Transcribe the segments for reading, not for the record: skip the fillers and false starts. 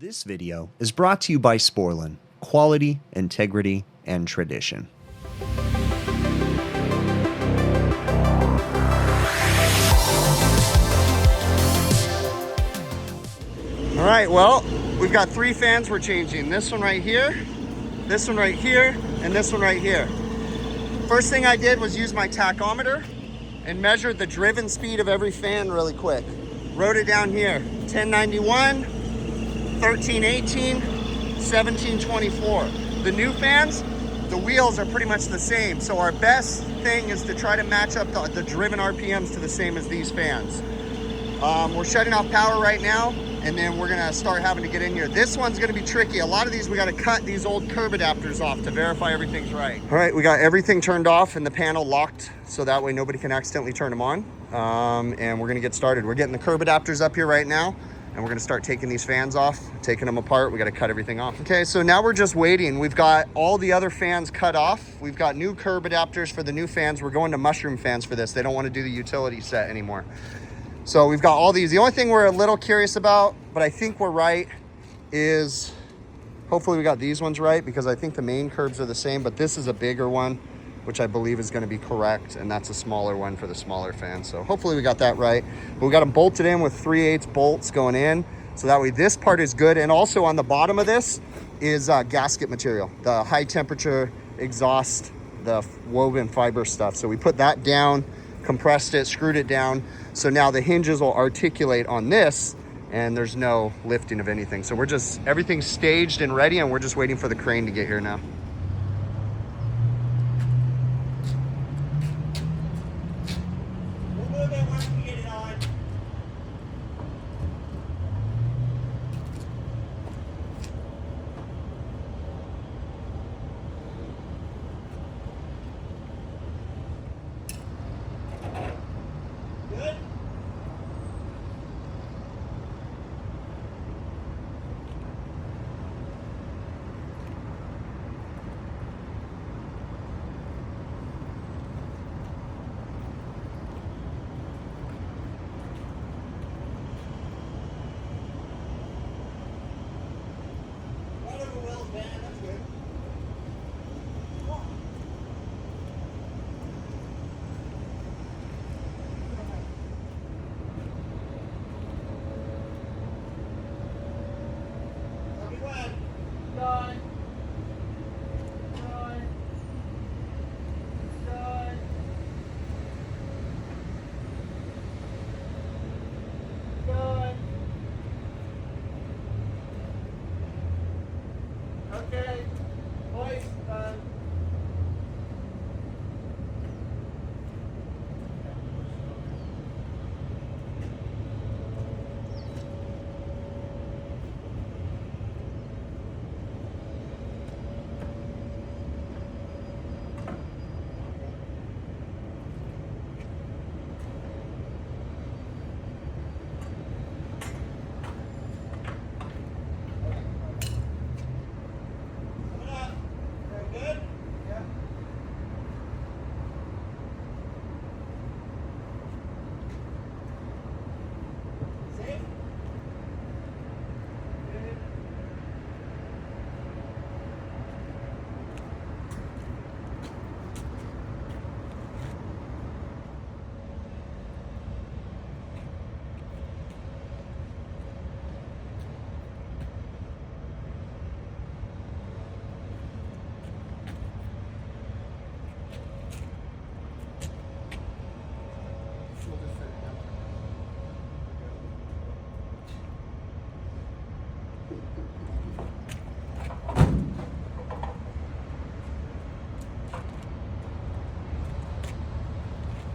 This video is brought to you by Sporlan, quality, integrity, and tradition. All right, well, we've got three fans we're changing. This one right here, this one right here, and this one right here. First thing I did was use my tachometer and measured the driven speed of every fan really quick. Wrote it down here, 1091, 1318, 1724. The new fans, the wheels are pretty much the same. So our best thing is to try to match up the driven RPMs to the same as these fans. We're shutting off power right now, and then we're gonna start having to get in here. This one's gonna be tricky. A lot of these, we gotta cut these old curb adapters off to verify everything's right. All right, we got everything turned off and the panel locked, so that way nobody can accidentally turn them on. And we're gonna get started. We're getting the curb adapters up here right now, and we're gonna start taking these fans off, taking them apart. We gotta cut everything off. Okay, so now we're just waiting. We've got all the other fans cut off. We've got new curb adapters for the new fans. We're going to mushroom fans for this. They don't wanna do the utility set anymore. So we've got all these. The only thing we're a little curious about, but I think we're right, is hopefully we got these ones right, because I think the main curbs are the same, but this is a bigger one, which I believe is gonna be correct, and that's a smaller one for the smaller fan. So hopefully we got that right. But we got them bolted in with 3/8 bolts going in, so that way this part is good. And also on the bottom of this is gasket material, the high temperature exhaust, the woven fiber stuff. So we put that down, compressed it, screwed it down, so now the hinges will articulate on this and there's no lifting of anything. So everything's staged and ready, and we're just waiting for the crane to get here now. We'll move it once we get it on. Good? Right over Will's van, that's good. Come on. Tell me when. Done. Done. Done. Done. Okay. Hoist done. Coming up. Very good. Yeah. Safe. Good.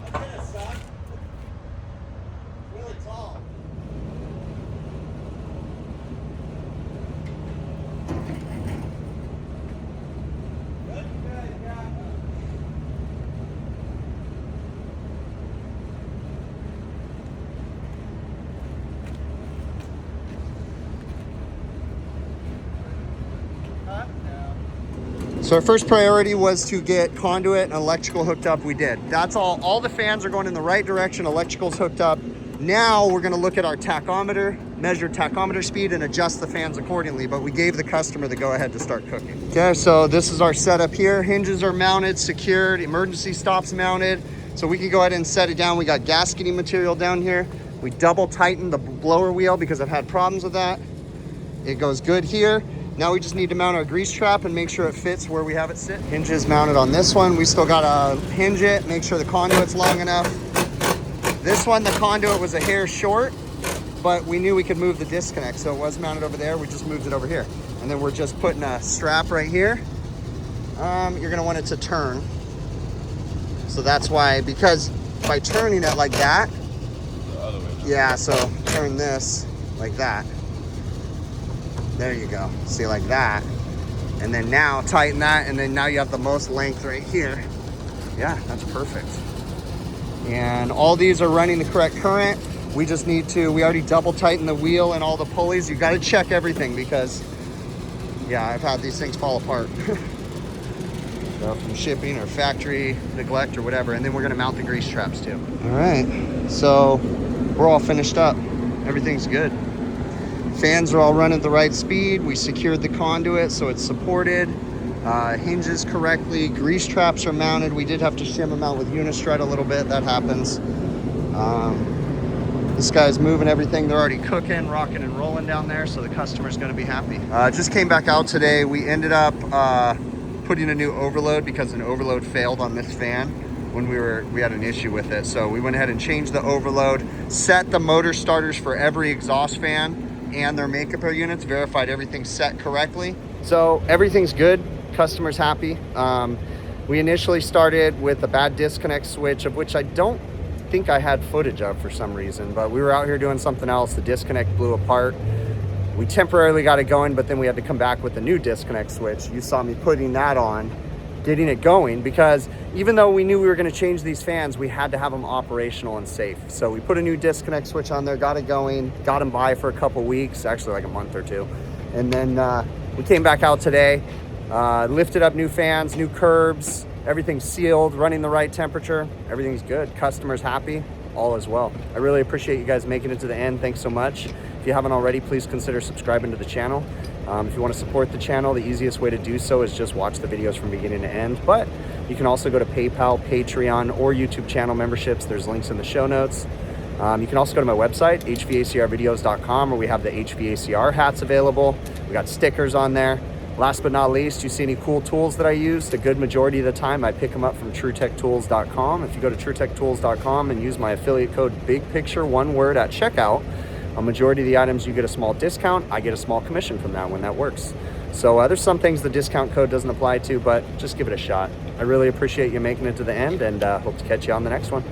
Look at this, son. Really tall. Good? Good, yeah. Huh? No. So our first priority was to get conduit and electrical hooked up. We did. That's all. All the fans are going in the right direction. Electrical's hooked up. Now we're gonna look at our tachometer, measure tachometer speed, and adjust the fans accordingly, but we gave the customer the go-ahead to start cooking. Okay, so this is our setup here. Hinges are mounted, secured, emergency stops mounted, so we can go ahead and set it down. We got gasketing material down here. We double tightened the blower wheel because I've had problems with that. It goes good here. Now we just need to mount our grease trap and make sure it fits where we have it sit. Hinges mounted on this one. We still gotta hinge it, make sure the conduit's long enough. This one, the conduit was a hair short, but we knew we could move the disconnect, so it was mounted over there. We just moved it over here. And then we're just putting a strap right here. You're gonna want it to turn. So that's why, because by turning it like that, yeah, so turn this like that. There you go. See, like that. And then now tighten that, and then now you have the most length right here. Yeah, that's perfect. And all these are running the correct current. We just need to, we already double tightened the wheel and all the pulleys. You got to check everything because, yeah, I've had these things fall apart. So from shipping or factory neglect or whatever. And then we're going to mount the grease traps too. All right, so we're all finished up. Everything's good. Fans are all running at the right speed. We secured the conduit so it's supported. Hinges correctly. Grease traps are mounted. We did have to shim them out with Unistrut a little bit. That happens. This guy's moving everything. They're already cooking, rocking and rolling down there, so the customer's going to be happy. Just came back out today. We ended up putting a new overload because an overload failed on this fan when we had an issue with it. So we went ahead and changed the overload, set the motor starters for every exhaust fan and their makeup air units, verified everything's set correctly. So everything's good. Customer's happy. We initially started with a bad disconnect switch, of which I don't think I had footage of for some reason, but we were out here doing something else. The disconnect blew apart. We temporarily got it going, but then we had to come back with a new disconnect switch. You saw me putting that on, getting it going, because even though we knew we were going to change these fans, we had to have them operational and safe. So we put a new disconnect switch on there, got it going, got them by for a couple weeks, actually like a month or two. And then we came back out today, lifted up new fans, new curbs, everything's sealed, running the right temperature. Everything's good. Customer's happy, all is well. I really appreciate you guys making it to the end. Thanks so much. If you haven't already, please consider subscribing to the channel. If you want to support the channel, the easiest way to do so is just watch the videos from beginning to end. But you can also go to PayPal, Patreon, or YouTube channel memberships. There's links in the show notes. You can also go to my website, hvacrvideos.com, where we have the HVACR hats available. We got stickers on there. Last but not least, you see any cool tools that I use? The good majority of the time, I pick them up from TrueTechTools.com. If you go to TrueTechTools.com and use my affiliate code BIGPICTURE, one word, at checkout, a majority of the items you get a small discount. I get a small commission from that when that works. So there's some things the discount code doesn't apply to, but just give it a shot. I really appreciate you making it to the end, and hope to catch you on the next one.